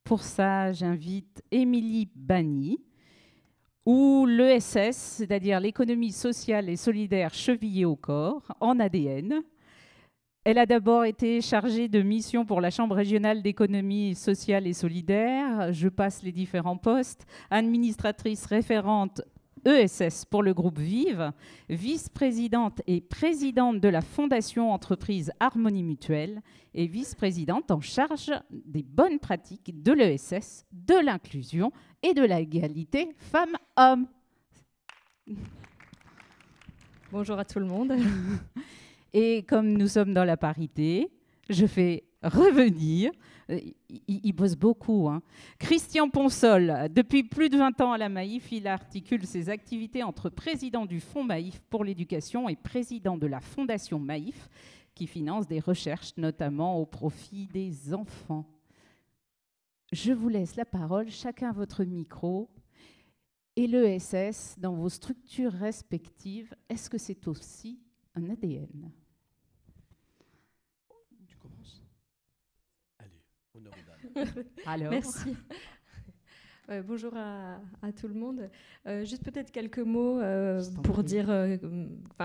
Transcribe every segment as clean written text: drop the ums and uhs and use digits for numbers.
Pour ça, j'invite Émilie Bany, ou l'ESS, c'est-à-dire l'économie sociale et solidaire chevillée au corps, en ADN. Elle a d'abord été chargée de mission pour la Chambre régionale d'économie sociale et solidaire. Je passe les différents postes. Administratrice référente ESS pour le groupe Vive, vice-présidente et présidente de la Fondation Entreprise Harmonie Mutuelle et vice-présidente en charge des bonnes pratiques de l'ESS, de l'inclusion et de l'égalité femmes-hommes. Bonjour à tout le monde. Et comme nous sommes dans la parité, je fais revenir, il bosse beaucoup, hein. Christian Ponsol, depuis plus de 20 ans à la Maïf, il articule ses activités entre président du Fonds Maïf pour l'éducation et président de la Fondation Maïf, qui finance des recherches, notamment au profit des enfants. Je vous laisse la parole, chacun votre micro. Et l'ESS, dans vos structures respectives, est-ce que c'est aussi un ADN ? Tu commences ? Allez, honneur aux dames. Alors. Merci. Bonjour à tout le monde. Juste peut-être quelques mots pour dire,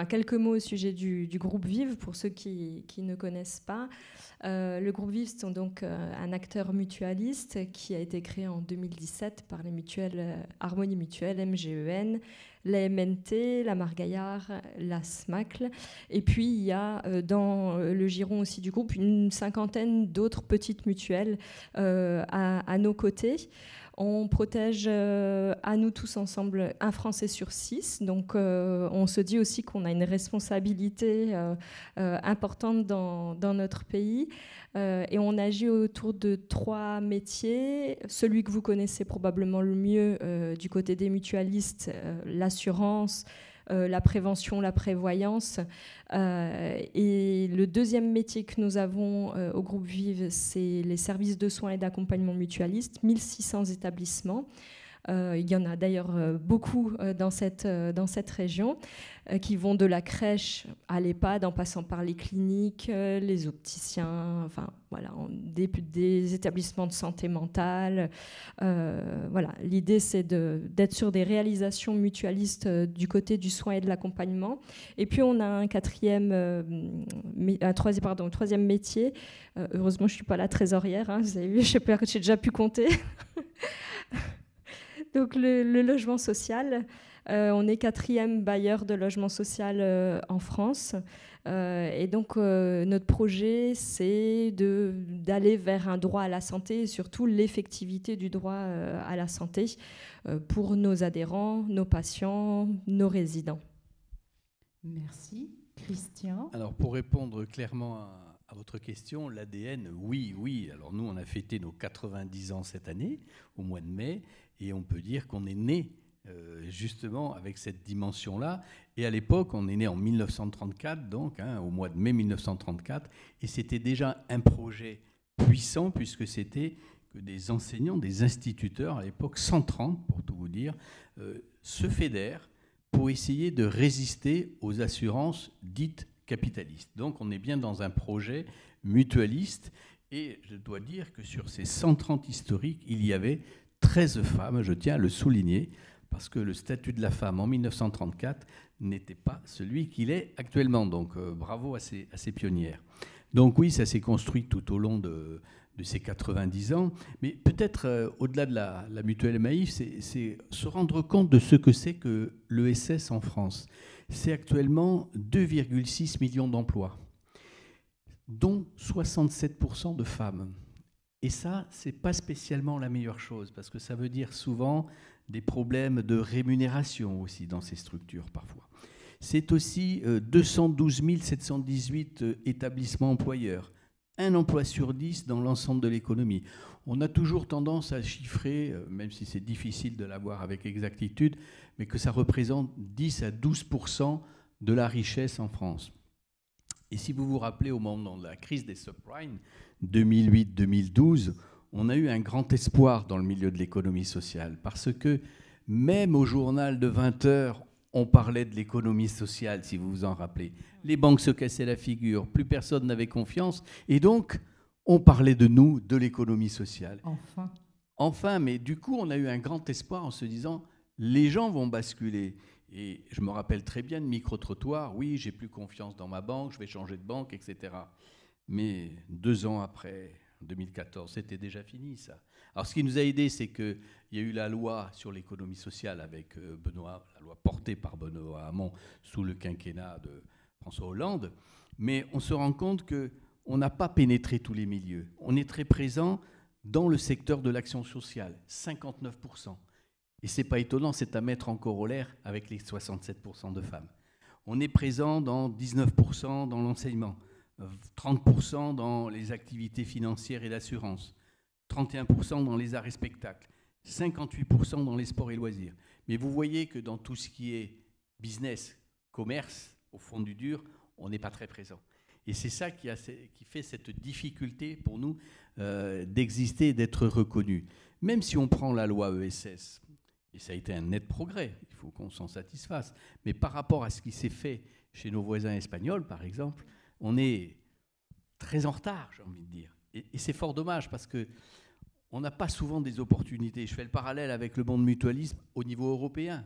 quelques mots au sujet du groupe Vive pour ceux qui ne connaissent pas. Le groupe Vive, c'est donc un acteur mutualiste qui a été créé en 2017 par les mutuelles Harmonie Mutuelle, MGEN, la MNT, la Margaillard, la SMACL. Et puis, il y a dans le giron aussi du groupe une cinquantaine d'autres petites mutuelles à nos côtés. On protège à nous tous ensemble un Français sur 6. Donc, on se dit aussi qu'on a une responsabilité importante dans notre pays. Et on agit autour de 3 métiers. Celui que vous connaissez probablement le mieux du côté des mutualistes, l'assurance, la prévention, la prévoyance. Et le deuxième métier que nous avons au groupe Vive, c'est les services de soins et d'accompagnement mutualiste, 1600 établissements. Il y en a d'ailleurs beaucoup dans cette région, qui vont de la crèche à l'EHPAD en passant par les cliniques, les opticiens, enfin voilà, des établissements de santé mentale. Voilà, l'idée c'est d'être sur des réalisations mutualistes du côté du soin et de l'accompagnement. Et puis on a un troisième métier. Heureusement, je suis pas la trésorière. Hein, vous avez vu, j'ai déjà pu compter. Donc le logement social, on est 4e bailleur de logement social en France. Et donc notre projet, c'est d'aller vers un droit à la santé et surtout l'effectivité du droit à la santé pour nos adhérents, nos patients, nos résidents. Merci. Christian ? Alors, pour répondre clairement à votre question, l'ADN, oui. Alors, nous, on a fêté nos 90 ans cette année, au mois de mai, et on peut dire qu'on est né justement avec cette dimension-là. Et à l'époque, on est né en 1934, donc au mois de mai 1934, et c'était déjà un projet puissant, puisque c'était que des enseignants, des instituteurs, à l'époque 130, pour tout vous dire, se fédèrent pour essayer de résister aux assurances dites capitalistes. Donc on est bien dans un projet mutualiste, et je dois dire que sur ces 130 historiques, il y avait 13 femmes, je tiens à le souligner, parce que le statut de la femme en 1934 n'était pas celui qu'il est actuellement. Donc bravo à ces pionnières. Donc oui, ça s'est construit tout au long de ces 90 ans. Mais peut-être au-delà de la mutuelle Maïf, c'est se rendre compte de ce que c'est que l'ESS en France. C'est actuellement 2,6 millions d'emplois, dont 67% de femmes. Et ça, c'est pas spécialement la meilleure chose, parce que ça veut dire souvent des problèmes de rémunération aussi dans ces structures parfois. C'est aussi 212 718 établissements employeurs, un emploi sur 10 dans l'ensemble de l'économie. On a toujours tendance à chiffrer, même si c'est difficile de l'avoir avec exactitude, mais que ça représente 10 à 12% de la richesse en France. Et si vous vous rappelez, au moment de la crise des subprimes, 2008-2012, on a eu un grand espoir dans le milieu de l'économie sociale, parce que même au journal de 20 heures, on parlait de l'économie sociale, si vous vous en rappelez. Les banques se cassaient la figure, plus personne n'avait confiance, et donc on parlait de nous, de l'économie sociale. Enfin. Enfin, mais du coup, on a eu un grand espoir en se disant, les gens vont basculer. Et je me rappelle très bien de micro-trottoirs, oui, j'ai plus confiance dans ma banque, je vais changer de banque, etc. Mais 2 ans après, en 2014, c'était déjà fini, ça. Alors, ce qui nous a aidés, c'est qu'il y a eu la loi sur l'économie sociale avec Benoît, la loi portée par Benoît Hamon sous le quinquennat de François Hollande. Mais on se rend compte qu'on n'a pas pénétré tous les milieux. On est très présent dans le secteur de l'action sociale, 59%. Et ce n'est pas étonnant, c'est à mettre en corollaire avec les 67% de femmes. On est présent dans 19% dans l'enseignement, 30% dans les activités financières et d'assurance, 31% dans les arts et spectacles, 58% dans les sports et loisirs. Mais vous voyez que dans tout ce qui est business, commerce, au fond du dur, on n'est pas très présent. Et c'est ça qui fait cette difficulté pour nous d'exister et d'être reconnus. Même si on prend la loi ESS, et ça a été un net progrès, il faut qu'on s'en satisfasse, mais par rapport à ce qui s'est fait chez nos voisins espagnols, par exemple, on est très en retard, j'ai envie de dire. Et c'est fort dommage parce qu'on n'a pas souvent des opportunités. Je fais le parallèle avec le monde mutualisme au niveau européen,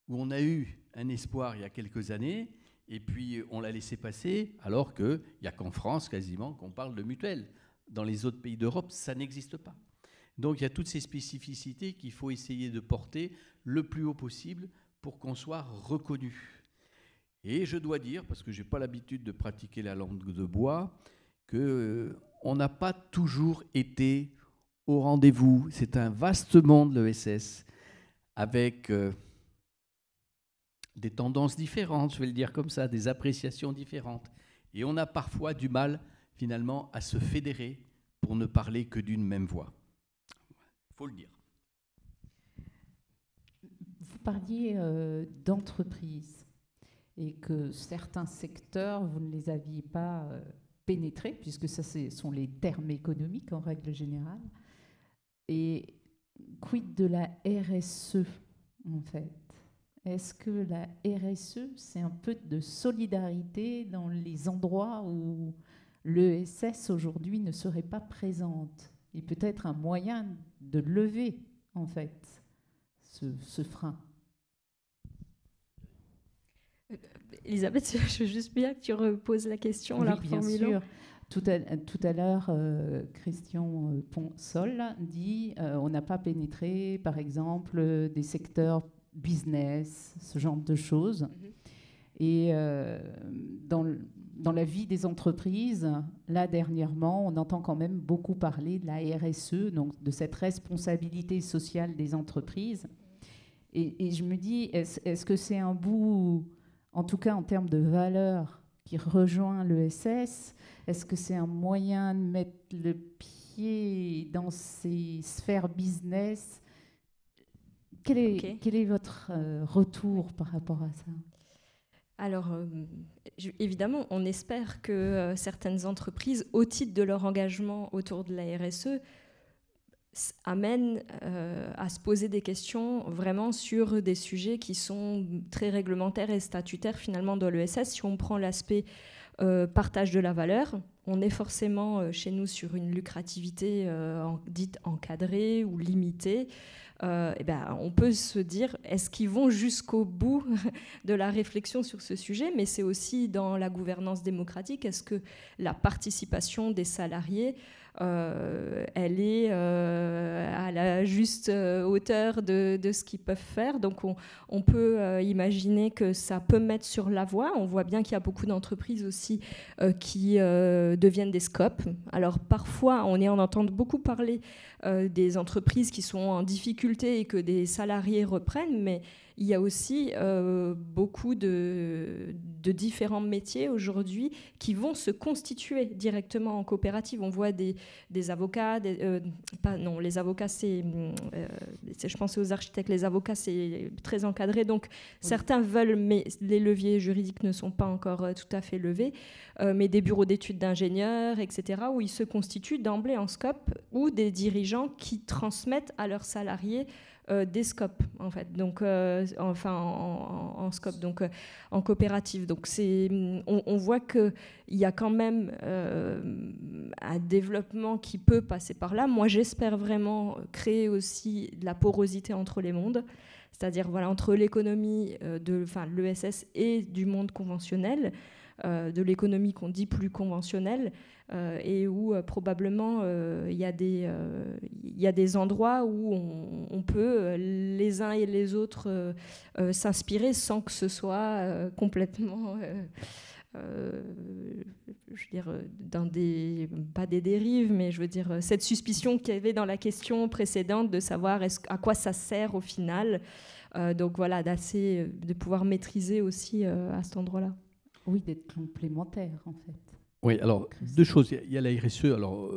où on a eu un espoir il y a quelques années, et puis on l'a laissé passer, alors qu'il n'y a qu'en France quasiment qu'on parle de mutuelle. Dans les autres pays d'Europe, ça n'existe pas. Donc il y a toutes ces spécificités qu'il faut essayer de porter le plus haut possible pour qu'on soit reconnu. Et je dois dire, parce que je n'ai pas l'habitude de pratiquer la langue de bois, qu'on n'a pas toujours été au rendez-vous. C'est un vaste monde, l'ESS, avec des tendances différentes, je vais le dire comme ça, des appréciations différentes. Et on a parfois du mal, finalement, à se fédérer pour ne parler que d'une même voix. Il faut le dire. Vous parliez d'entreprise et que certains secteurs, vous ne les aviez pas pénétrés, puisque ça, ce sont les termes économiques en règle générale. Et quid de la RSE, en fait? Est-ce que la RSE, c'est un peu de solidarité dans les endroits où l'ESS aujourd'hui ne serait pas présente? Et peut-être un moyen de lever, en fait, ce frein. Elisabeth, je veux juste bien que tu reposes la question en la reformulant. Bien sûr. Tout à l'heure, Christian Ponsol dit on n'a pas pénétré, par exemple, des secteurs business, ce genre de choses. Et dans la vie des entreprises, là, dernièrement, on entend quand même beaucoup parler de la RSE, donc de cette responsabilité sociale des entreprises. Et je me dis, est-ce que c'est un bout, en tout cas en termes de valeur, qui rejoint l'ESS? Est-ce que c'est un moyen de mettre le pied dans ces sphères business? Quel est votre retour par rapport à ça? Alors, évidemment, on espère que certaines entreprises, au titre de leur engagement autour de la RSE, amènent à se poser des questions vraiment sur des sujets qui sont très réglementaires et statutaires finalement dans l'ESS. Si on prend l'aspect partage de la valeur, on est forcément chez nous sur une lucrativité dite encadrée ou limitée. On peut se dire, est-ce qu'ils vont jusqu'au bout de la réflexion sur ce sujet? Mais c'est aussi dans la gouvernance démocratique, est-ce que la participation des salariés, elle est à la juste hauteur de ce qu'ils peuvent faire? Donc on peut imaginer que ça peut mettre sur la voie. On voit bien qu'il y a beaucoup d'entreprises aussi qui deviennent des scopes. Alors parfois, on entend beaucoup parler des entreprises qui sont en difficulté et que des salariés reprennent, mais il y a aussi beaucoup de différents métiers aujourd'hui qui vont se constituer directement en coopérative. On voit des avocats, les avocats, je pensais aux architectes, les avocats, c'est très encadré. Donc, certains veulent, mais les leviers juridiques ne sont pas encore tout à fait levés. Mais des bureaux d'études d'ingénieurs, etc., où ils se constituent d'emblée en scope, ou des dirigeants qui transmettent à leurs salariés des scopes, en fait, donc, en scope, donc en coopérative. Donc on voit qu'il y a quand même un développement qui peut passer par là. Moi, j'espère vraiment créer aussi de la porosité entre les mondes, c'est-à-dire voilà, entre l'économie de l'ESS et du monde conventionnel, de l'économie qu'on dit plus conventionnelle, et où probablement il y a des endroits où on peut les uns et les autres s'inspirer sans que ce soit complètement je veux dire, dans pas des dérives, mais je veux dire, cette suspicion qu'il y avait dans la question précédente de savoir à quoi ça sert au final. Donc voilà, de pouvoir maîtriser aussi à cet endroit-là. Oui, d'être complémentaire, en fait. Oui, alors, deux choses. Il y a la RSE. Alors,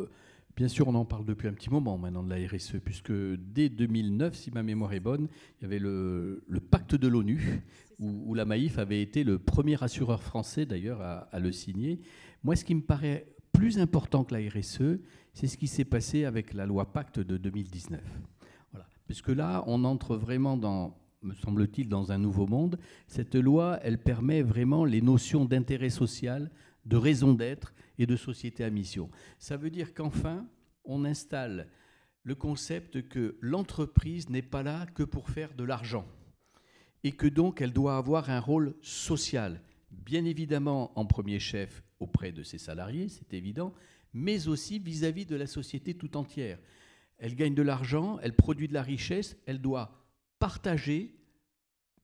bien sûr, on en parle depuis un petit moment maintenant de la RSE, puisque dès 2009, si ma mémoire est bonne, il y avait le pacte de l'ONU, où la Maïf avait été le premier assureur français, d'ailleurs, à le signer. Moi, ce qui me paraît plus important que la RSE, c'est ce qui s'est passé avec la loi Pacte de 2019. Voilà. Puisque là, on entre vraiment me semble-t-il, dans un nouveau monde. Cette loi, elle permet vraiment les notions d'intérêt social, de raison d'être et de société à mission. Ça veut dire qu'enfin, on installe le concept que l'entreprise n'est pas là que pour faire de l'argent et que donc elle doit avoir un rôle social, bien évidemment en premier chef auprès de ses salariés, c'est évident, mais aussi vis-à-vis de la société tout entière. Elle gagne de l'argent, elle produit de la richesse, elle doit partager,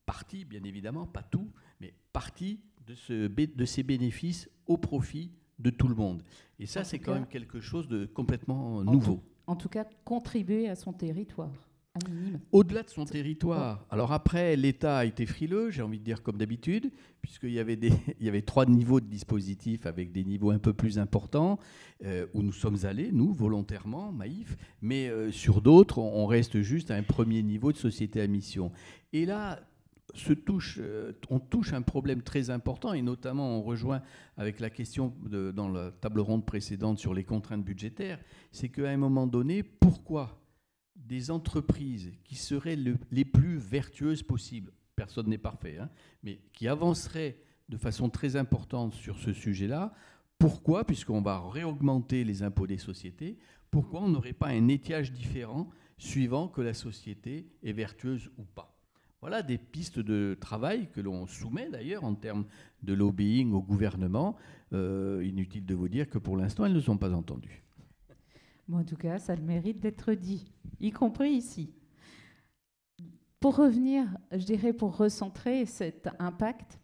partie bien évidemment, pas tout, mais partie de ces bénéfices au profit de tout le monde. Et ça, c'est quand même quelque chose de complètement nouveau. En tout cas, contribuer à son territoire, à minimum. Au-delà de son territoire. Alors après, l'État a été frileux, j'ai envie de dire comme d'habitude, puisqu'il y avait 3 niveaux de dispositifs avec des niveaux un peu plus importants, où nous sommes allés, nous, volontairement, Maïf, mais sur d'autres, on reste juste à un premier niveau de société à mission. Et là, on touche un problème très important, et notamment on rejoint avec la question dans la table ronde précédente sur les contraintes budgétaires, c'est qu'à un moment donné, pourquoi des entreprises qui seraient les plus vertueuses possibles, personne n'est parfait, hein, mais qui avanceraient de façon très importante sur ce sujet-là, pourquoi, puisqu'on va réaugmenter les impôts des sociétés, pourquoi on n'aurait pas un étiage différent suivant que la société est vertueuse ou pas ? Voilà des pistes de travail que l'on soumet d'ailleurs en termes de lobbying au gouvernement. Inutile de vous dire que pour l'instant, elles ne sont pas entendues. Bon, en tout cas, ça a le mérite d'être dit, y compris ici. Pour revenir, je dirais, pour recentrer cet impact,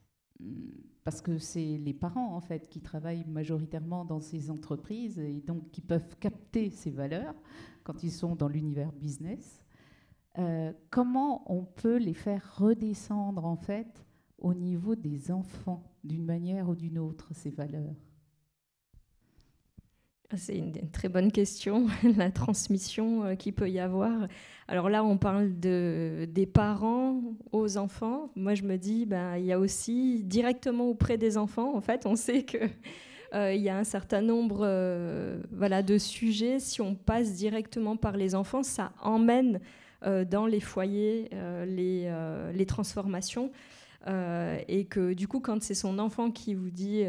parce que c'est les parents en fait qui travaillent majoritairement dans ces entreprises et donc qui peuvent capter ces valeurs quand ils sont dans l'univers business. Comment on peut les faire redescendre en fait au niveau des enfants d'une manière ou d'une autre, ces valeurs? C'est une très bonne question, la transmission qu'il peut y avoir. Alors là, on parle des parents aux enfants. Moi, je me dis, il y a aussi directement auprès des enfants, en fait, on sait qu'il y a un certain nombre de sujets. Si on passe directement par les enfants, ça emmène dans les foyers les transformations. Et que du coup, quand c'est son enfant qui vous dit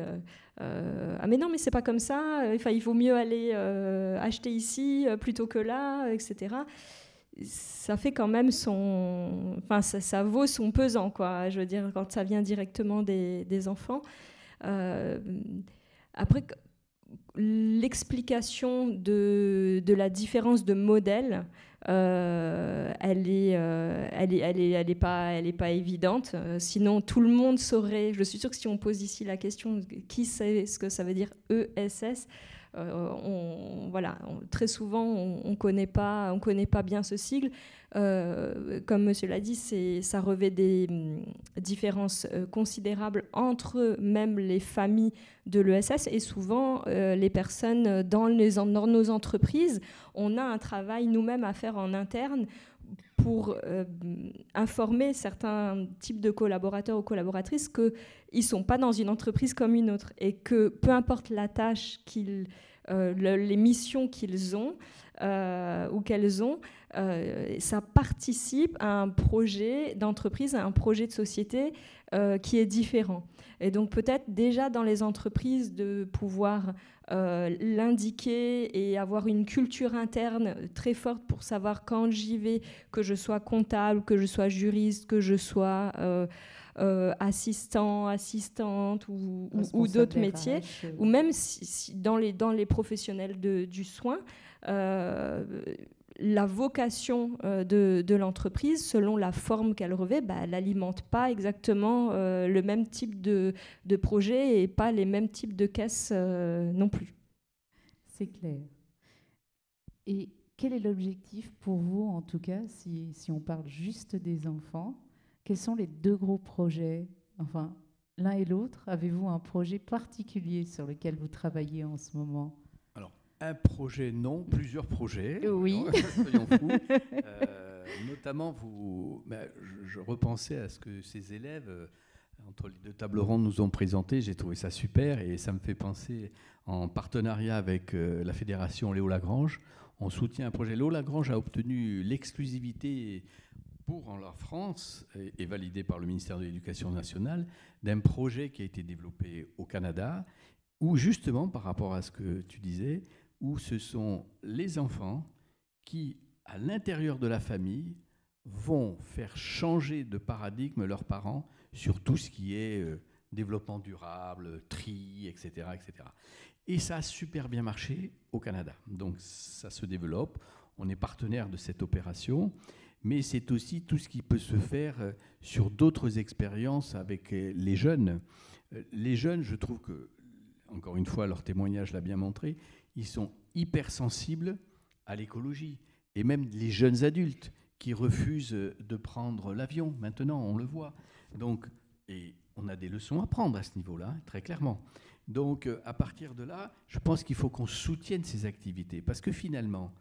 ah mais non, mais c'est pas comme ça, il vaut mieux aller acheter ici plutôt que là, etc. Ça fait quand même ça vaut son pesant, quoi. Je veux dire, quand ça vient directement des enfants. Après, l'explication de la différence de modèle, elle est pas évidente. Sinon, tout le monde saurait. Je suis sûre que si on pose ici la question, qui sait ce que ça veut dire ESS, très souvent, on connaît pas bien ce sigle. Comme monsieur l'a dit, ça revêt des différences considérables entre même les familles de l'ESS et souvent les personnes dans nos entreprises. On a un travail nous-mêmes à faire en interne pour informer certains types de collaborateurs ou collaboratrices qu'ils ne sont pas dans une entreprise comme une autre et que peu importe la tâche les missions qu'ils ont, ou qu'elles ont, ça participe à un projet d'entreprise, à un projet de société qui est différent. Et donc peut-être déjà dans les entreprises de pouvoir l'indiquer et avoir une culture interne très forte pour savoir quand j'y vais, que je sois comptable, que je sois juriste, que je sois assistant, assistante ou d'autres métiers, ou même dans les professionnels du soin, la vocation de l'entreprise, selon la forme qu'elle revêt, elle n'alimente pas exactement le même type de projet et pas les mêmes types de caisses non plus. C'est clair. Et quel est l'objectif pour vous, en tout cas, si on parle juste des enfants? Quels sont les 2 gros projets? Enfin, l'un et l'autre, avez-vous un projet particulier sur lequel vous travaillez en ce moment? Alors, un projet, non, plusieurs projets. Oui. Soyons fous. Notamment, je repensais à ce que ces élèves, entre les 2 tables rondes, nous ont présenté. J'ai trouvé ça super et ça me fait penser, en partenariat avec la fédération Léo Lagrange, on soutient un projet. Léo Lagrange a obtenu l'exclusivité pour la France, et validé par le ministère de l'Éducation nationale, d'un projet qui a été développé au Canada, où justement, par rapport à ce que tu disais, où ce sont les enfants qui, à l'intérieur de la famille, vont faire changer de paradigme leurs parents sur tout ce qui est développement durable, tri, etc., etc. Et ça a super bien marché au Canada. Donc ça se développe, on est partenaire de cette opération, mais c'est aussi tout ce qui peut se faire sur d'autres expériences avec les jeunes. Les jeunes, je trouve que, encore une fois, leur témoignage l'a bien montré, ils sont hypersensibles à l'écologie. Et même les jeunes adultes qui refusent de prendre l'avion, maintenant, on le voit. Donc, et on a des leçons à prendre à ce niveau-là, très clairement. Donc, à partir de là, je pense qu'il faut qu'on soutienne ces activités. Parce que finalement,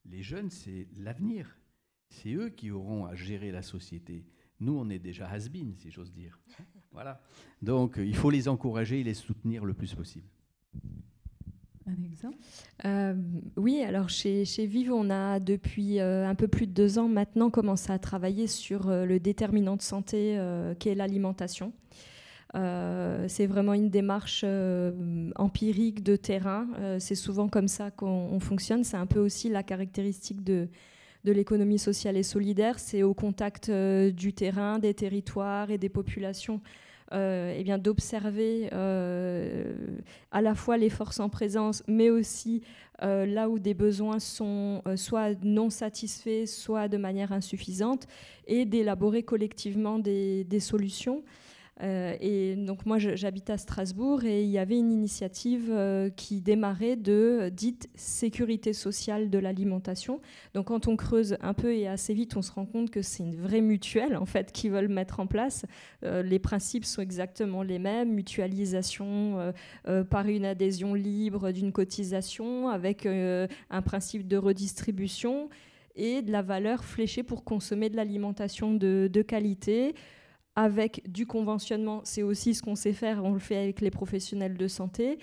les jeunes, c'est l'avenir. C'est eux qui auront à gérer la société. Nous, on est déjà has-been, si j'ose dire. Voilà. Donc, il faut les encourager et les soutenir le plus possible. Un exemple ? Oui, alors chez Vive, on a depuis un peu plus de 2 ans maintenant commencé à travailler sur le déterminant de santé qu'est l'alimentation. C'est vraiment une démarche empirique de terrain. C'est souvent comme ça qu'on fonctionne. C'est un peu aussi la caractéristique de l'économie sociale et solidaire. C'est au contact du terrain, des territoires et des populations. D'observer à la fois les forces en présence, mais aussi là où des besoins sont soit non satisfaits, soit de manière insuffisante, et d'élaborer collectivement des solutions. Et donc moi j'habite à Strasbourg et il y avait une initiative qui démarrait de dite sécurité sociale de l'alimentation. Donc quand on creuse un peu et assez vite, on se rend compte que c'est une vraie mutuelle en fait qu'ils veulent mettre en place. Les principes sont exactement les mêmes, mutualisation par une adhésion libre d'une cotisation avec un principe de redistribution et de la valeur fléchée pour consommer de l'alimentation de qualité. Avec du conventionnement, c'est aussi ce qu'on sait faire, on le fait avec les professionnels de santé,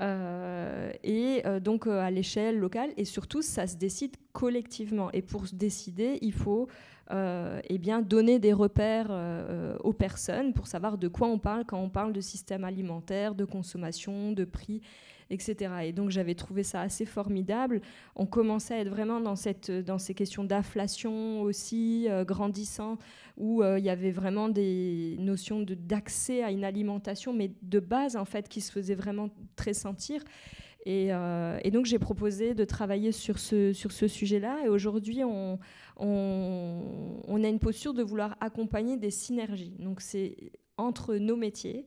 donc à l'échelle locale, et surtout ça se décide collectivement. Et pour se décider, il faut donner des repères aux personnes pour savoir de quoi on parle quand on parle de système alimentaire, de consommation, de prix, etc. Et donc j'avais trouvé ça assez formidable. On commençait à être vraiment dans ces questions d'inflation aussi, grandissant, où il y avait vraiment des notions d'accès à une alimentation, mais de base en fait, qui se faisaient vraiment très sentir. Et donc j'ai proposé de travailler sur ce sujet-là. Et aujourd'hui, on a une posture de vouloir accompagner des synergies. Donc c'est entre nos métiers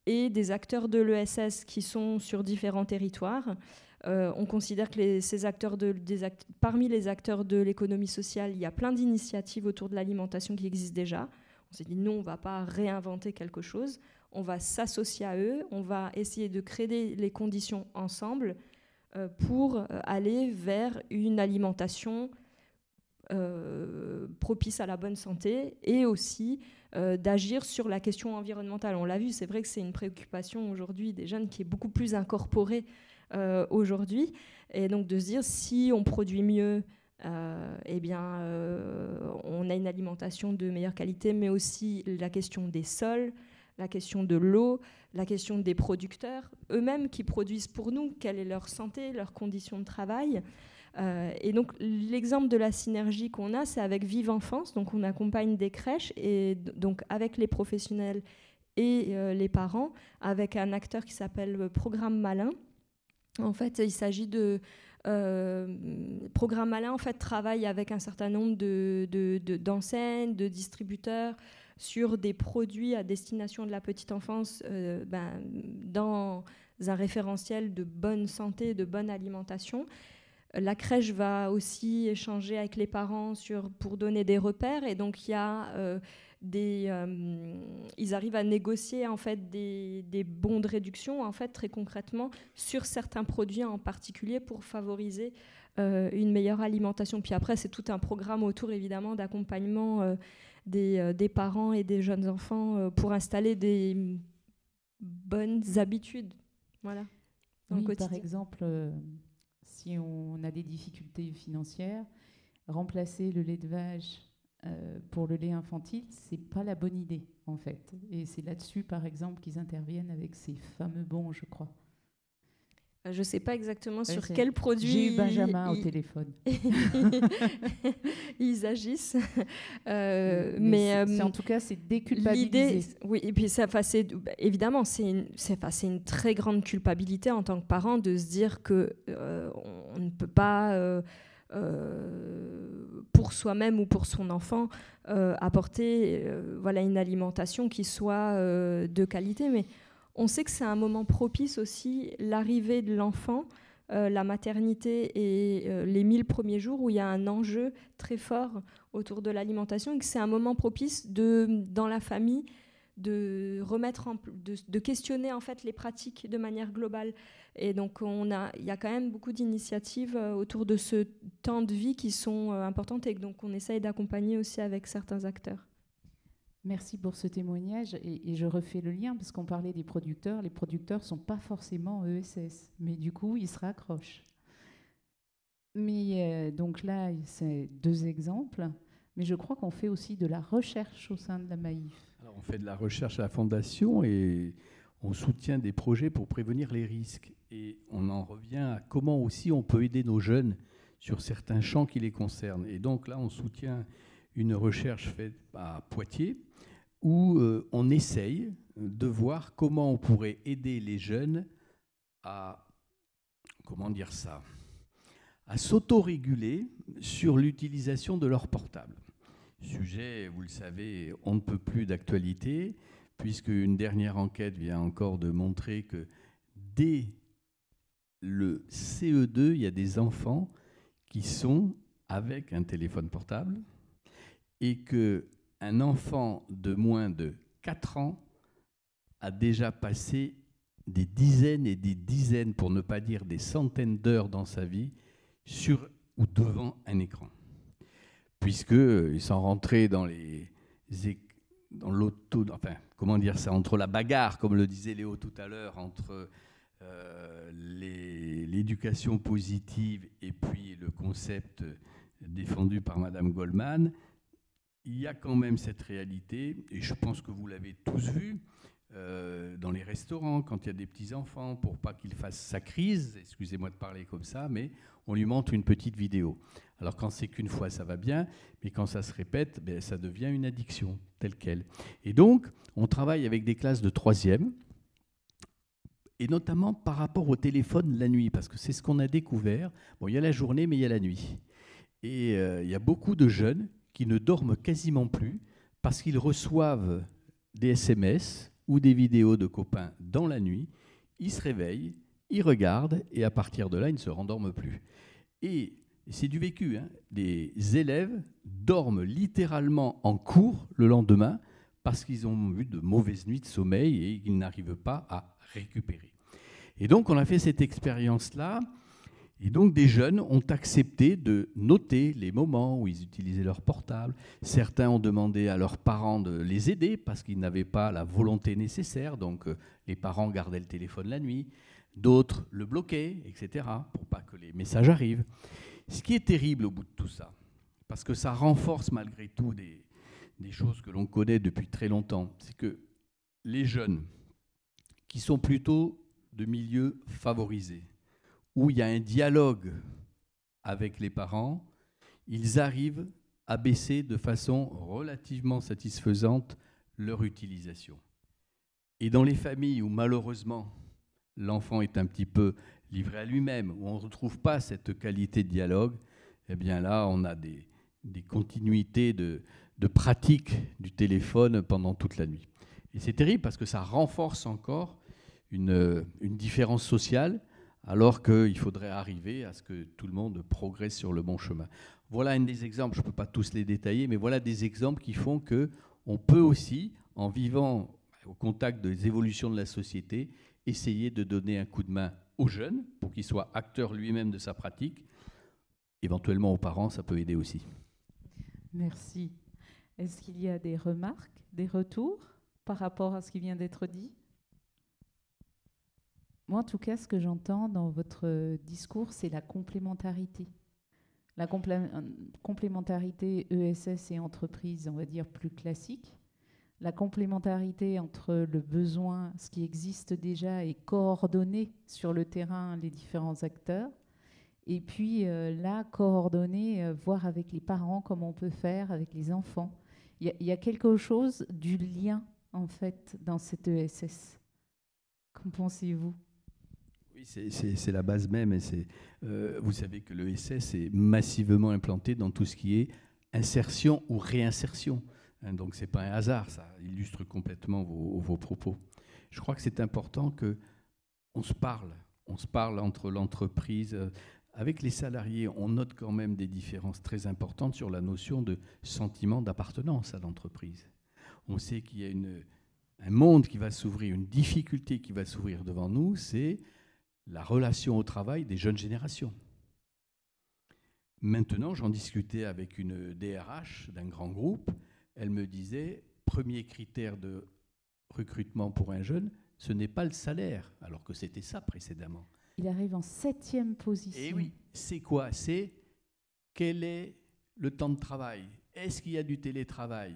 et des acteurs de l'ESS qui sont sur différents territoires. On considère que parmi les acteurs de l'économie sociale, il y a plein d'initiatives autour de l'alimentation qui existent déjà. On s'est dit non, on ne va pas réinventer quelque chose, on va s'associer à eux, on va essayer de créer les conditions ensemble pour aller vers une alimentation propice à la bonne santé et aussi d'agir sur la question environnementale. On l'a vu, c'est vrai que c'est une préoccupation aujourd'hui des jeunes qui est beaucoup plus incorporée aujourd'hui. Et donc de se dire, si on produit mieux, eh bien, on a une alimentation de meilleure qualité, mais aussi la question des sols, la question de l'eau, la question des producteurs eux-mêmes qui produisent pour nous, quelle est leur santé, leurs conditions de travail. Et donc l'exemple de la synergie qu'on a, c'est avec Vive Enfance. Donc on accompagne des crèches et donc avec les professionnels et les parents, avec un acteur qui s'appelle Programme Malin. En fait, il s'agit de Programme Malin. En fait, travaille avec un certain nombre d'enseignes, de distributeurs sur des produits à destination de la petite enfance, dans un référentiel de bonne santé, de bonne alimentation. La crèche va aussi échanger avec les parents pour donner des repères, et donc il y a ils arrivent à négocier en fait des bons de réduction en fait très concrètement sur certains produits en particulier pour favoriser une meilleure alimentation. Puis après c'est tout un programme autour évidemment d'accompagnement des parents et des jeunes enfants pour installer des bonnes habitudes. Voilà. Oui, par exemple, si on a des difficultés financières, remplacer le lait de vache pour le lait infantile, c'est pas la bonne idée en fait. Et c'est là-dessus, par exemple, qu'ils interviennent avec ces fameux bons, je crois. Je ne sais pas exactement sur quel produit... J'ai eu Benjamin au téléphone. Ils agissent. Mais en tout cas, c'est déculpabiliser. L'idée, oui, et puis évidemment, c'est une très grande culpabilité en tant que parent de se dire qu'on ne peut pas... pour soi-même ou pour son enfant, apporter une alimentation qui soit de qualité. Mais on sait que c'est un moment propice aussi, l'arrivée de l'enfant, la maternité et les 1000 premiers jours où il y a un enjeu très fort autour de l'alimentation, et que c'est un moment propice dans la famille de questionner en fait les pratiques de manière globale. Et donc il y a quand même beaucoup d'initiatives autour de ce temps de vie qui sont importantes, et donc on essaye d'accompagner aussi avec certains acteurs. Merci pour ce témoignage, et je refais le lien parce qu'on parlait des producteurs. Les producteurs ne sont pas forcément ESS, mais du coup ils se raccrochent. Mais donc là c'est 2 exemples, mais je crois qu'on fait aussi de la recherche au sein de la Maïf. Alors, on fait de la recherche à la Fondation et on soutient des projets pour prévenir les risques. Et on en revient à comment aussi on peut aider nos jeunes sur certains champs qui les concernent. Et donc là, on soutient une recherche faite à Poitiers où on essaye de voir comment on pourrait aider les jeunes à, à s'autoréguler sur l'utilisation de leur portable. Sujet, vous le savez, on ne peut plus d'actualité, puisque une dernière enquête vient encore de montrer que dès le CE2, il y a des enfants qui sont avec un téléphone portable, et qu'un enfant de moins de 4 ans a déjà passé des dizaines et des dizaines, pour ne pas dire des centaines d'heures dans sa vie, sur ou devant un écran. Puisqu'ils sont rentrés dans entre la bagarre, comme le disait Léo tout à l'heure, entre l'éducation positive et puis le concept défendu par Madame Goldman. Il y a quand même cette réalité, et je pense que vous l'avez tous vu, dans les restaurants, quand il y a des petits-enfants, pour pas qu'ils fassent sa crise, excusez-moi de parler comme ça, mais on lui montre une petite vidéo. Alors quand c'est qu'une fois, ça va bien, mais quand ça se répète, ça devient une addiction, telle qu'elle. Et donc, on travaille avec des classes de 3e, et notamment par rapport au téléphone la nuit, parce que c'est ce qu'on a découvert. Bon, il y a la journée, mais il y a la nuit. Et il y a beaucoup de jeunes qui ne dorment quasiment plus parce qu'ils reçoivent des SMS ou des vidéos de copains dans la nuit. Ils se réveillent, ils regardent, et à partir de là, ils ne se rendorment plus. Et c'est du vécu, hein. Des élèves dorment littéralement en cours le lendemain parce qu'ils ont eu de mauvaises nuits de sommeil et ils n'arrivent pas à récupérer. Et donc, on a fait cette expérience-là. Et donc, des jeunes ont accepté de noter les moments où ils utilisaient leur portable. Certains ont demandé à leurs parents de les aider parce qu'ils n'avaient pas la volonté nécessaire. Donc, les parents gardaient le téléphone la nuit. d'autres le bloquaient, etc., pour pas que les messages arrivent. Ce qui est terrible au bout de tout ça, parce que ça renforce malgré tout des choses que l'on connaît depuis très longtemps, c'est que les jeunes qui sont plutôt de milieux favorisés, où il y a un dialogue avec les parents, ils arrivent à baisser de façon relativement satisfaisante leur utilisation. Et dans les familles où malheureusement l'enfant est un petit peu livré à lui-même, où on ne retrouve pas cette qualité de dialogue, eh bien là on a des continuités de pratique du téléphone pendant toute la nuit. Et c'est terrible parce que ça renforce encore une différence sociale, alors qu'il faudrait arriver à ce que tout le monde progresse sur le bon chemin. Voilà un des exemples, je ne peux pas tous les détailler, mais voilà des exemples qui font qu'on peut aussi, en vivant au contact des évolutions de la société, essayer de donner un coup de main aux jeunes pour qu'ils soient acteurs lui-même de sa pratique. Éventuellement aux parents, ça peut aider aussi. Merci. Est-ce qu'il y a des remarques, des retours par rapport à ce qui vient d'être dit ? Moi, en tout cas, ce que j'entends dans votre discours, c'est la complémentarité. La complémentarité ESS et entreprise, on va dire, plus classique. La complémentarité entre le besoin, ce qui existe déjà, et coordonner sur le terrain les différents acteurs. Et puis là, coordonner, voir avec les parents comment on peut faire, avec les enfants. Il y a quelque chose du lien, en fait, dans cette ESS. Qu'en pensez-vous ? Oui, c'est la base même. Et vous savez que l'ESS est massivement implanté dans tout ce qui est insertion ou réinsertion. Donc, ce n'est pas un hasard, ça illustre complètement vos propos. Je crois que c'est important qu'on se parle. On se parle entre l'entreprise. Avec les salariés, on note quand même des différences très importantes sur la notion de sentiment d'appartenance à l'entreprise. On sait qu'il y a un monde qui va s'ouvrir, une difficulté qui va s'ouvrir devant nous, c'est la relation au travail des jeunes générations. Maintenant, j'en discutais avec une DRH d'un grand groupe. Elle me disait, premier critère de recrutement pour un jeune, ce n'est pas le salaire, alors que c'était ça précédemment. Il arrive en 7e position. Et oui, c'est quoi ? C'est quel est le temps de travail ? Est-ce qu'il y a du télétravail ?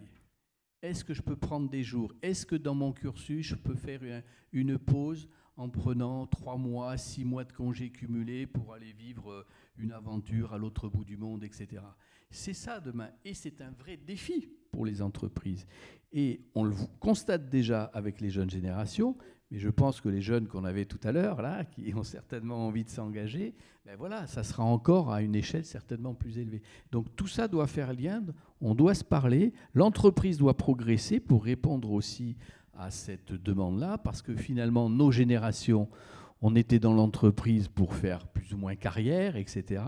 Est-ce que je peux prendre des jours ? Est-ce que dans mon cursus, je peux faire une pause en prenant 3 mois, 6 mois de congés cumulés pour aller vivre une aventure à l'autre bout du monde, etc. C'est ça demain. Et c'est un vrai défi pour les entreprises. Et on le constate déjà avec les jeunes générations, mais je pense que les jeunes qu'on avait tout à l'heure, là, qui ont certainement envie de s'engager, ben voilà, ça sera encore à une échelle certainement plus élevée. Donc tout ça doit faire lien, on doit se parler, l'entreprise doit progresser pour répondre aussi à cette demande-là, parce que finalement, nos générations, on était dans l'entreprise pour faire plus ou moins carrière, etc.,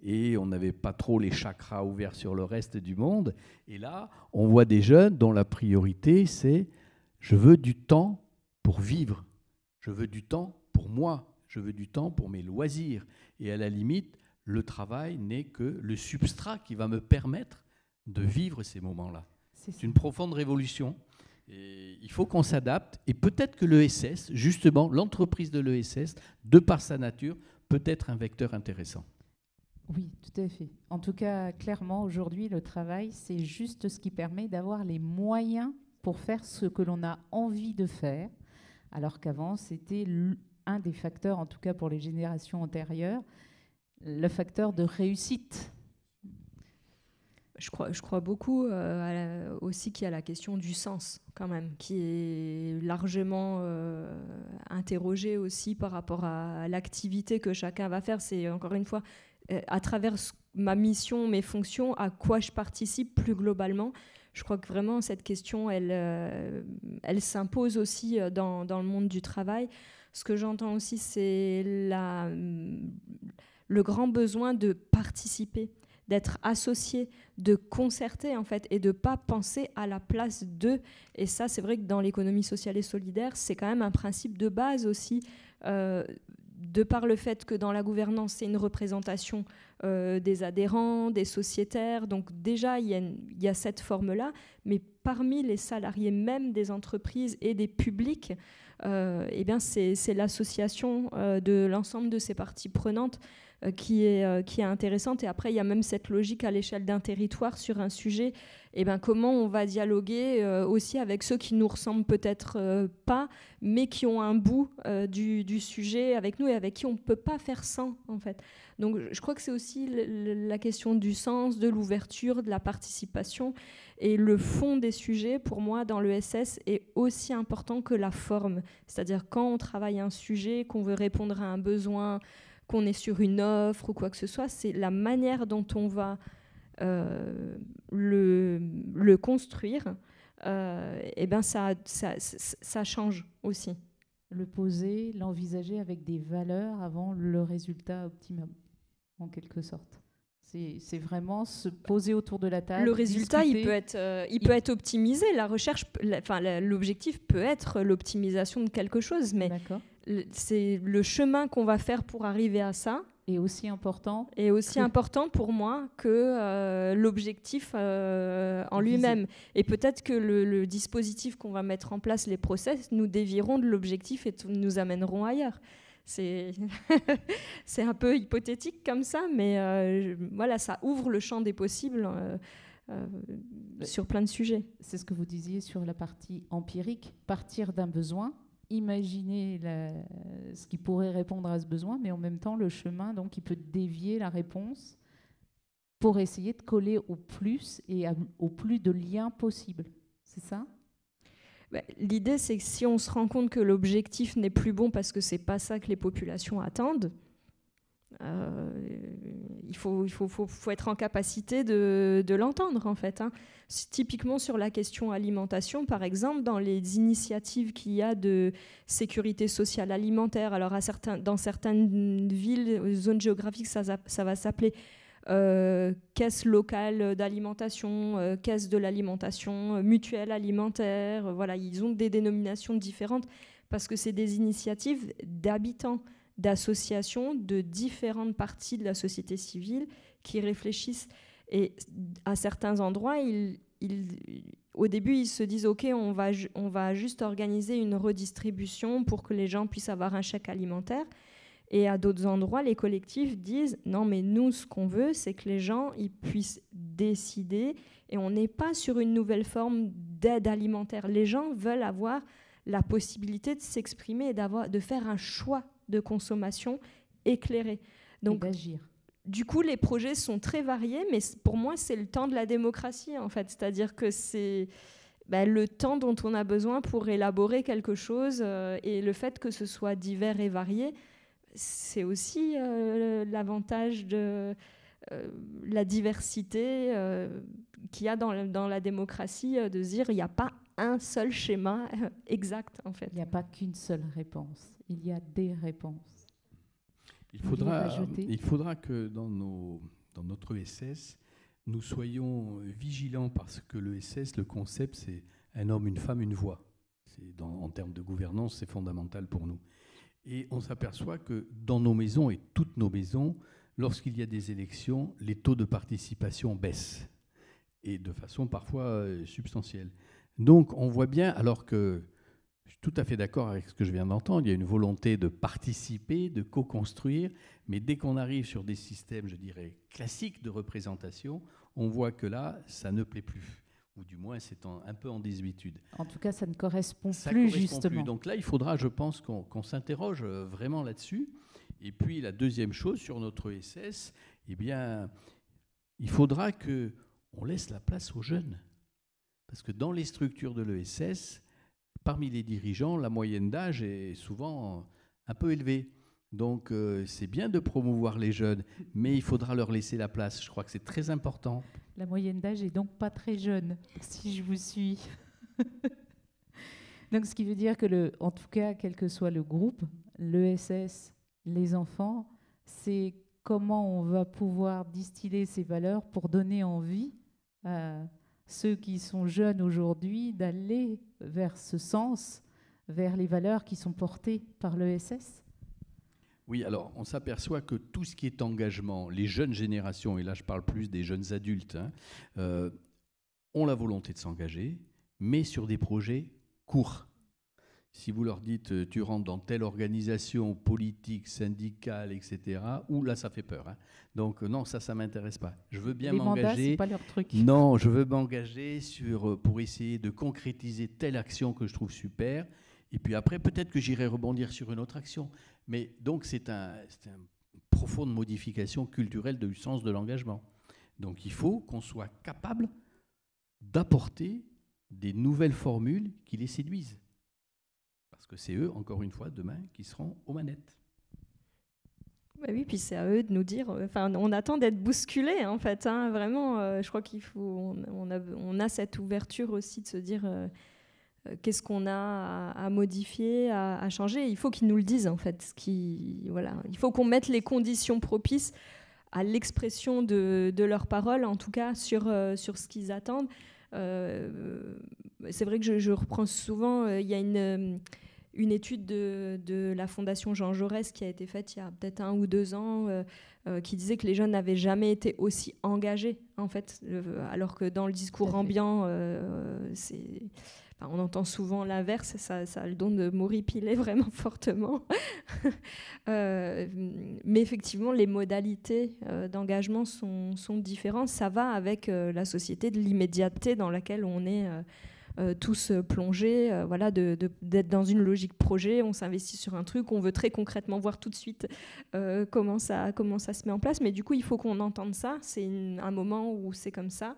et on n'avait pas trop les chakras ouverts sur le reste du monde. Et là, on voit des jeunes dont la priorité, c'est « je veux du temps pour vivre, je veux du temps pour moi, je veux du temps pour mes loisirs ». Et à la limite, le travail n'est que le substrat qui va me permettre de vivre ces moments-là. C'est une profonde révolution. Et il faut qu'on s'adapte. Et peut-être que l'ESS, justement, l'entreprise de l'ESS, de par sa nature, peut être un vecteur intéressant. Oui, tout à fait. En tout cas, clairement, aujourd'hui, le travail, c'est juste ce qui permet d'avoir les moyens pour faire ce que l'on a envie de faire, alors qu'avant, c'était un des facteurs, en tout cas pour les générations antérieures, le facteur de réussite. Je crois beaucoup aussi qu'il y a la question du sens, quand même, qui est largement interrogée aussi par rapport à l'activité que chacun va faire. C'est encore une fois, à travers ma mission, mes fonctions, à quoi je participe plus globalement. Je crois que vraiment cette question, elle s'impose aussi dans le monde du travail. Ce que j'entends aussi, c'est le grand besoin de participer, d'être associé, de concerter en fait, et de ne pas penser à la place d'eux. Et ça, c'est vrai que dans l'économie sociale et solidaire, c'est quand même un principe de base aussi, de par le fait que dans la gouvernance, c'est une représentation des adhérents, des sociétaires. Donc déjà, il y a cette forme-là, mais parmi les salariés même des entreprises et des publics, eh bien c'est l'association de l'ensemble de ces parties prenantes qui est intéressante. Et après, il y a même cette logique à l'échelle d'un territoire sur un sujet. Eh ben, comment on va dialoguer aussi avec ceux qui nous ressemblent peut-être pas, mais qui ont un bout du sujet avec nous et avec qui on ne peut pas faire sans, en fait. Donc je crois que c'est aussi la question du sens, de l'ouverture, de la participation. Et le fond des sujets, pour moi, dans l'ESS, est aussi important que la forme. C'est-à-dire quand on travaille un sujet, qu'on veut répondre à un besoin, qu'on est sur une offre ou quoi que ce soit, c'est la manière dont on va le construire, et ben ça change aussi. Le poser, l'envisager avec des valeurs avant le résultat optimum, en quelque sorte. C'est vraiment se poser autour de la table. Le résultat, discuter. il peut être optimisé. La recherche, l'objectif peut être l'optimisation de quelque chose, mais c'est le chemin qu'on va faire pour arriver à ça. Et aussi important. Et aussi important pour moi que l'objectif en lui-même. Et peut-être que le dispositif qu'on va mettre en place, les process, nous dévieront de l'objectif et nous amèneront ailleurs. C'est un peu hypothétique comme ça, mais voilà, ça ouvre le champ des possibles sur plein de sujets. C'est ce que vous disiez sur la partie empirique, partir d'un besoin, imaginer ce qui pourrait répondre à ce besoin, mais en même temps le chemin, donc, il peut dévier la réponse pour essayer de coller au plus et au plus de liens possible. C'est ça ? L'idée, c'est que si on se rend compte que l'objectif n'est plus bon parce que c'est pas ça que les populations attendent, il faut être en capacité de l'entendre, en fait. Typiquement sur la question alimentation, par exemple, dans les initiatives qu'il y a de sécurité sociale alimentaire, alors dans certaines villes, zones géographiques, ça va s'appeler caisse locale d'alimentation, caisse de l'alimentation, mutuelle alimentaire. Voilà, ils ont des dénominations différentes parce que c'est des initiatives d'habitants, d'associations de différentes parties de la société civile qui réfléchissent. Et à certains endroits, au début, ils se disent « Ok, on va juste organiser une redistribution pour que les gens puissent avoir un chèque alimentaire ». Et à d'autres endroits, les collectifs disent « Non, mais nous, ce qu'on veut, c'est que les gens ils puissent décider et on n'est pas sur une nouvelle forme d'aide alimentaire. Les gens veulent avoir la possibilité de s'exprimer et de faire un choix de consommation éclairé. » Donc, et d'agir. Du coup, les projets sont très variés, mais pour moi, c'est le temps de la démocratie, en fait. C'est-à-dire que c'est le temps dont on a besoin pour élaborer quelque chose et le fait que ce soit divers et varié, c'est aussi l'avantage de la diversité qu'il y a dans la démocratie, de dire il n'y a pas un seul schéma exact, en fait. Il n'y a pas qu'une seule réponse, il y a des réponses. Il faudra que dans notre ESS, nous soyons vigilants parce que l'ESS, le concept, c'est un homme, une femme, une voix. En termes de gouvernance, c'est fondamental pour nous. Et on s'aperçoit que dans nos maisons, et toutes nos maisons, lorsqu'il y a des élections, les taux de participation baissent, et de façon parfois substantielle. Donc on voit bien, alors que je suis tout à fait d'accord avec ce que je viens d'entendre, il y a une volonté de participer, de co-construire, mais dès qu'on arrive sur des systèmes, je dirais, classiques de représentation, on voit que là, ça ne plaît plus. Ou du moins, c'est un peu en désuétude. En tout cas, ça ne correspond plus, justement. Donc là, il faudra, je pense, qu'on s'interroge vraiment là-dessus. Et puis, la deuxième chose, sur notre ESS, eh bien, il faudra qu'on laisse la place aux jeunes. Parce que dans les structures de l'ESS, parmi les dirigeants, la moyenne d'âge est souvent un peu élevée. Donc, c'est bien de promouvoir les jeunes, mais il faudra leur laisser la place. Je crois que c'est très important. La moyenne d'âge est donc pas très jeune, si je vous suis. Donc, ce qui veut dire que, en tout cas, quel que soit le groupe, l'ESS, les enfants, c'est comment on va pouvoir distiller ces valeurs pour donner envie à ceux qui sont jeunes aujourd'hui d'aller vers ce sens, vers les valeurs qui sont portées par l'ESS. Oui, alors on s'aperçoit que tout ce qui est engagement, les jeunes générations, et là je parle plus des jeunes adultes, ont la volonté de s'engager, mais sur des projets courts. Si vous leur dites tu rentres dans telle organisation politique, syndicale, etc., ou là ça fait peur. Hein. Donc non, ça ne m'intéresse pas. Je veux bien m'engager. Les mandats, c'est pas leur truc. Non, je veux m'engager pour essayer de concrétiser telle action que je trouve super. Et puis après, peut-être que j'irai rebondir sur une autre action. Mais donc c'est une profonde modification culturelle du sens de l'engagement. Donc il faut qu'on soit capable d'apporter des nouvelles formules qui les séduisent. Parce que c'est eux, encore une fois, demain, qui seront aux manettes. Bah oui, puis c'est à eux de nous dire. Enfin, on attend d'être bousculés, en fait. Hein, vraiment, je crois qu'il faut. On a cette ouverture aussi de se dire qu'est-ce qu'on a à modifier, à changer. Il faut qu'ils nous le disent, en fait. Voilà. Il faut qu'on mette les conditions propices à l'expression de leurs paroles, en tout cas sur ce qu'ils attendent. C'est vrai que je reprends souvent. Il y a une étude de la Fondation Jean Jaurès qui a été faite il y a peut-être 1 ou 2 ans, qui disait que les jeunes n'avaient jamais été aussi engagés, en fait, alors que dans le discours ambiant, on entend souvent l'inverse, ça a le don de m'horripiler vraiment fortement. Mais effectivement, les modalités d'engagement sont différentes. Ça va avec la société de l'immédiateté dans laquelle on est tous plongés, voilà, d'être dans une logique projet. On s'investit sur un truc, on veut très concrètement voir tout de suite comment ça se met en place. Mais du coup, il faut qu'on entende ça. C'est un moment où c'est comme ça.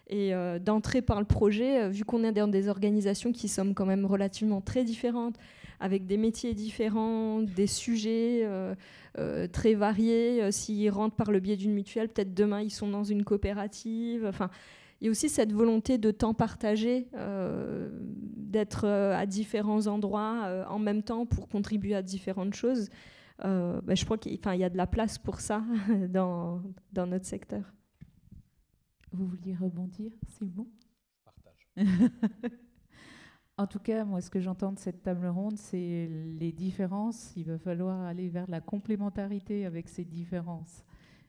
Et d'entrer par le projet, vu qu'on est dans des organisations qui sont quand même relativement très différentes, avec des métiers différents, des sujets très variés. S'ils rentrent par le biais d'une mutuelle, peut-être demain ils sont dans une coopérative. Enfin, il y a aussi cette volonté de temps partagé, d'être à différents endroits en même temps pour contribuer à différentes choses. Je crois qu'il y a de la place pour ça dans notre secteur. Vous vouliez rebondir, c'est bon ? Je partage. En tout cas, moi, ce que j'entends de cette table ronde, c'est les différences. Il va falloir aller vers la complémentarité avec ces différences.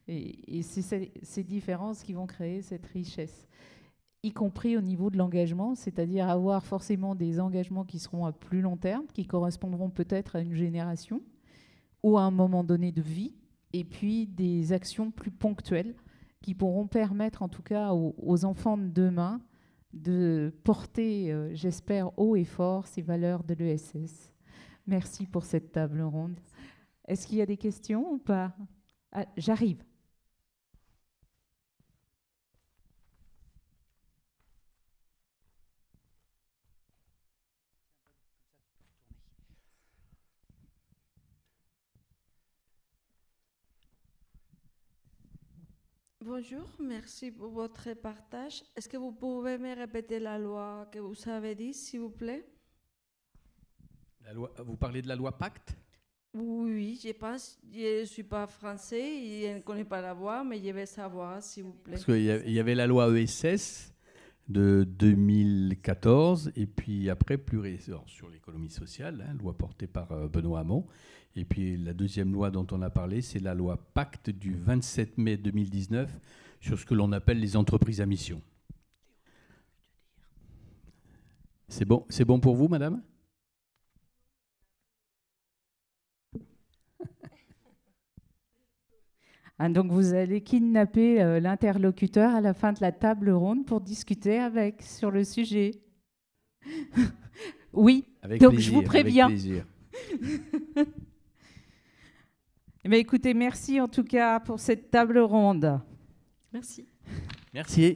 Et c'est ces différences qui vont créer cette richesse, y compris au niveau de l'engagement, c'est-à-dire avoir forcément des engagements qui seront à plus long terme, qui correspondront peut-être à une génération ou à un moment donné de vie, et puis des actions plus ponctuelles qui pourront permettre en tout cas aux enfants de demain de porter, j'espère, haut et fort ces valeurs de l'ESS. Merci pour cette table ronde. Est-ce qu'il y a des questions ou pas ? Ah, j'arrive. Bonjour, merci pour votre partage. Est-ce que vous pouvez me répéter la loi que vous avez dit, s'il vous plaît ? La loi, vous parlez de la loi Pacte ? Oui, je pense. Je ne suis pas français et je ne connais pas la loi, mais je vais savoir, s'il vous plaît. Parce qu'il y avait la loi ESS de 2014, et puis après, plus récent, sur l'économie sociale, loi portée par Benoît Hamon. Et puis la deuxième loi dont on a parlé, c'est la loi Pacte du 27 mai 2019 sur ce que l'on appelle les entreprises à mission. C'est bon pour vous, madame ? Donc vous allez kidnapper l'interlocuteur à la fin de la table ronde pour discuter avec sur le sujet. Oui, avec donc plaisir, je vous préviens. Avec plaisir. Mais écoutez, merci en tout cas pour cette table ronde. Merci. Merci.